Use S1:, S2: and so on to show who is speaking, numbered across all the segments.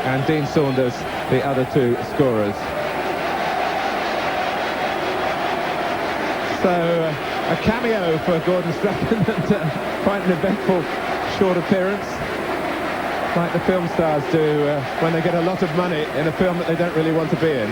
S1: and Dean Saunders, the other two scorers. So a cameo for Gordon Strachan and quite an eventful short appearance, like the film stars do when they get a lot of money in a film that they don't really want to be in.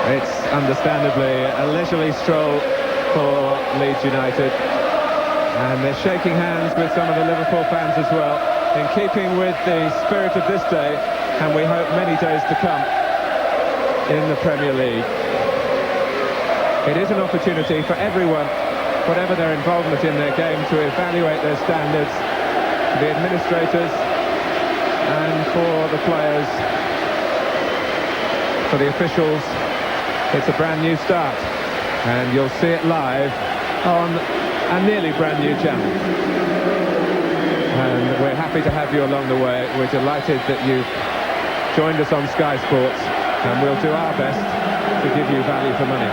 S1: It's understandably a leisurely stroll for Leeds United. And they're shaking hands with some of the Liverpool fans as well, in keeping with the spirit of this day, and we hope many days to come in the Premier League. It is an opportunity for everyone, whatever their involvement in their game, to evaluate their standards, the administrators and for the players, for the officials. It's a brand new start, and you'll see it live on a nearly brand new channel. And we're happy to have you along the way. We're delighted that you've joined us on Sky Sports, and we'll do our best to give you value for money.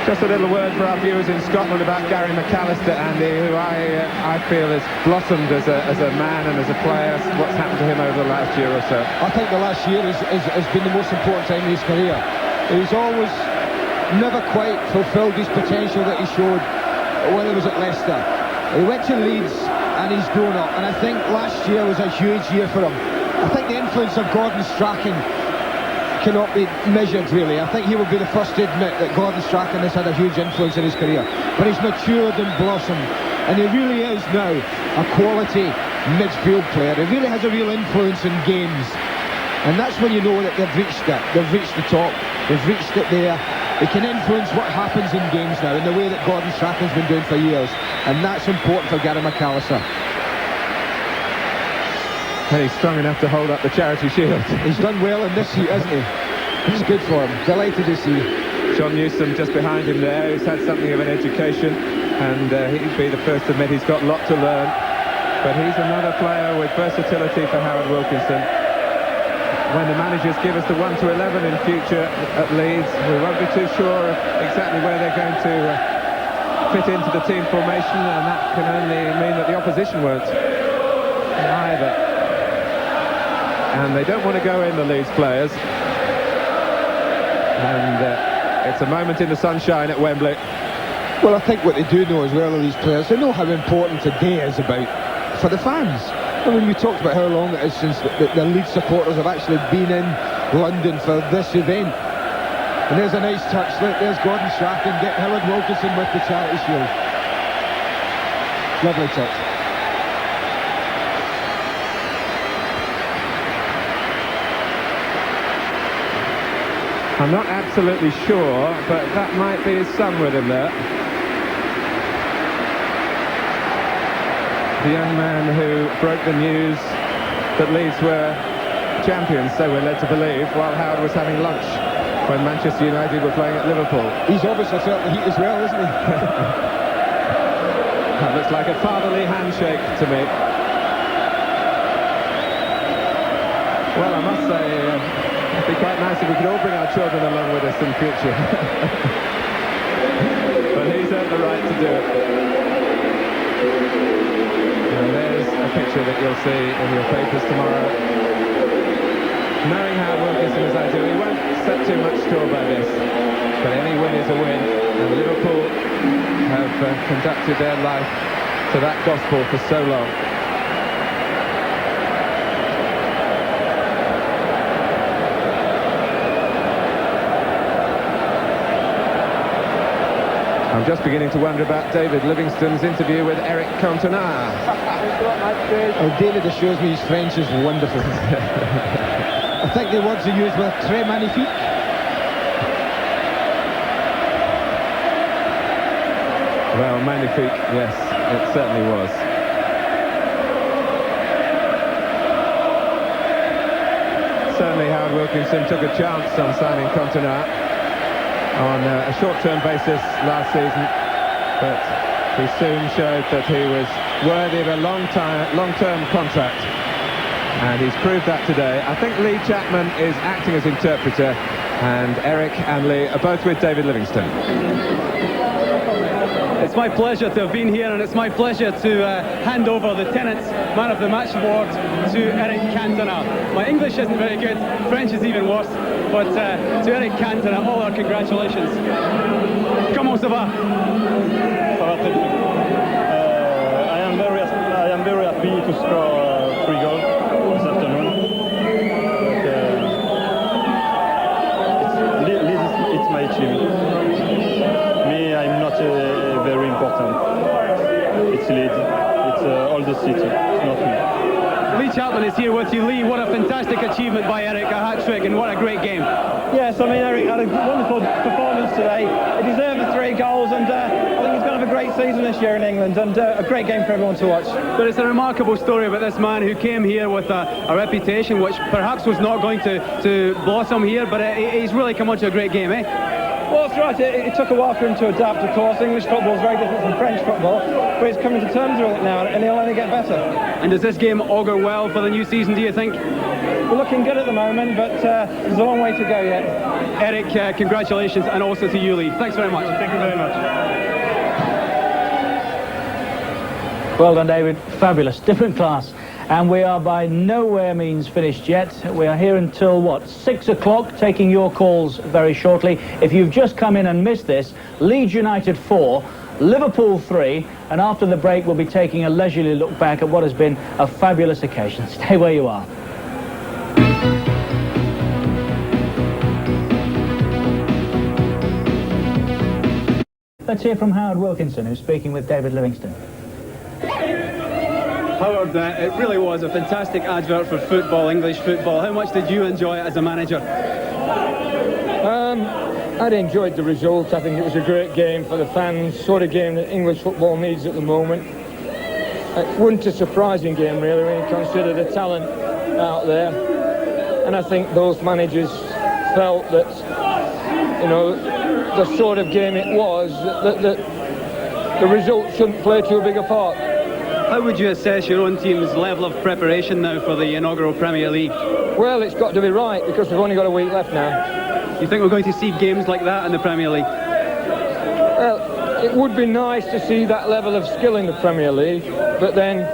S1: Just a little word for our viewers in Scotland about Gary McAllister, Andy, who I feel has blossomed as a man and as a player. What's happened to him over the last year or so?
S2: I think the last year has been the most important time in his career. He's always never quite fulfilled his potential that he showed when he was at Leicester. He went to Leeds and he's grown up, and I think last year was a huge year for him. I think the influence of Gordon Strachan cannot be measured, really. I think he will be the first to admit that Gordon Strachan has had a huge influence in his career, but he's matured and blossomed, and he really is now a quality midfield player. He really has a real influence in games, and that's when you know that they've reached it. They've reached the top, they've reached it there. He can influence what happens in games now in the way that Gordon Strachan's been doing for years, and that's important for Gary McAllister.
S1: And he's strong enough to hold up the Charity Shield.
S2: He's done well in this heat, hasn't he? It's good for him. Delighted to see.
S1: John Newsom just behind him there, who's had something of an education, and he'd be the first to admit he's got a lot to learn. But he's another player with versatility for Howard Wilkinson. When the managers give us the 1 to 11 in future at Leeds, we won't be too sure of exactly where they're going to fit into the team formation, and that can only mean that the opposition won't either. And they don't want to go in, the Leeds players. And it's a moment in the sunshine at Wembley.
S2: Well, I think what they do know as well are these players. They know how important today is about for the fans. I mean, we talked about how long it is since the Leeds supporters have actually been in London for this event. And there's a nice touch. There's Gordon Strachan, get Howard Wilkinson with the Charity Shield. Lovely touch.
S1: I'm not absolutely sure, but that might be his son with him there. The young man who broke the news that Leeds were champions, so we're led to believe, while Howard was having lunch when Manchester United were playing at Liverpool.
S2: He's obviously felt the heat as well, isn't he?
S1: That looks like a fatherly handshake to me. Well, I must say, it'd be quite nice if we could all bring our children along with us in future. But he's earned the right to do it. And there's a picture that you'll see in your papers tomorrow. Knowing how Wilkinson as I do, he won't set too much store by this. But any win is a win, and Liverpool have conducted their life to that gospel for so long. I'm just beginning to wonder about David Livingstone's interview with Eric Cantona.
S2: Oh, David assures me his French is wonderful. I think the words he used were très magnifique.
S1: Well, magnifique, yes, it certainly was. Certainly Howard Wilkinson took a chance on signing Cantona on a short-term basis last season, but he soon showed that he was worthy of a long-term contract and he's proved that today. I think Lee Chapman is acting as interpreter, and Eric and Lee are both with David Livingstone.
S3: It's my pleasure to have been here, and it's my pleasure to hand over the Tennent's Man of the Match award to Eric Cantona. My English isn't very good, French is even worse, but to Eric Cantona, all our congratulations. Comment ça va?
S4: Ça va très bien. I am very happy to score 3 goals this afternoon. But, it's my achievement. Me, I'm not very important. It's Leeds. It's all the city. It's not me.
S3: Lee Chapman is here with you. Lee, what a fantastic achievement by Eric, a hat-trick, and what a great game.
S4: Yes, I mean, Eric had a wonderful performance today. He deserved the 3 goals, and I think he's going to have a great season this year in England, and a great game for everyone to watch.
S3: But it's a remarkable story about this man who came here with a reputation which perhaps was not going to blossom here, but he's really come on to a great game, eh?
S4: Well, that's right. It took a while for him to adapt, of course. English football is very different from French football, but he's coming to terms with it now, and he'll only get better.
S3: And does this game augur well for the new season, do you think?
S4: We're looking good at the moment, but there's a long way to go yet.
S3: Eric, congratulations, and also to you, Lee. Thanks very much.
S4: Thank you very much.
S5: Well done, David. Fabulous. Different class. And we are by nowhere means finished yet. We are here until, what, 6 o'clock, taking your calls very shortly. If you've just come in and missed this, Leeds United 4, Liverpool 3, and after the break we'll be taking a leisurely look back at what has been a fabulous occasion. Stay where you are. Let's hear from Howard Wilkinson, who's speaking with David Livingstone.
S3: Howard, it really was a fantastic advert for football, English football. How much did you enjoy it as a manager?
S6: I'd enjoyed the result. I think it was a great game for the fans, sort of game that English football needs at the moment. It wasn't a surprising game, really, when you consider the talent out there. And I think both managers felt that, you know, the sort of game it was, that the result shouldn't play too big a part.
S3: How would you assess your own team's level of preparation now for the inaugural Premier League?
S6: Well, it's got to be right, because we've only got a week left now.
S3: You think we're going to see games like that in the Premier League?
S6: Well, it would be nice to see that level of skill in the Premier League, but then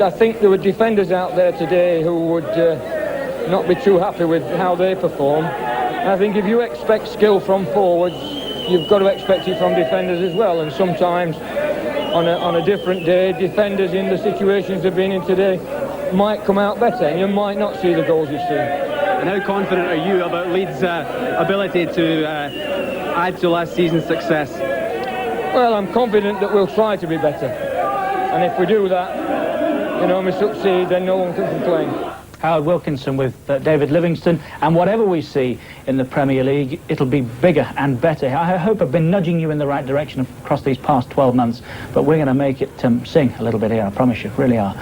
S6: I think there were defenders out there today who would not be too happy with how they perform. I think if you expect skill from forwards, you've got to expect it from defenders as well, and sometimes on a different day, defenders in the situations they've been in today might come out better, and you might not see the goals you've seen.
S3: And how confident are you about Leeds' ability to add to last season's success?
S6: Well, I'm confident that we'll try to be better, and if we do that, you know, we succeed, then no one can complain.
S5: Howard Wilkinson with David Livingstone, and whatever we see in the Premier League, it'll be bigger and better. I hope I've been nudging you in the right direction across these past 12 months, but we're going to make it sing a little bit here, I promise you, really are.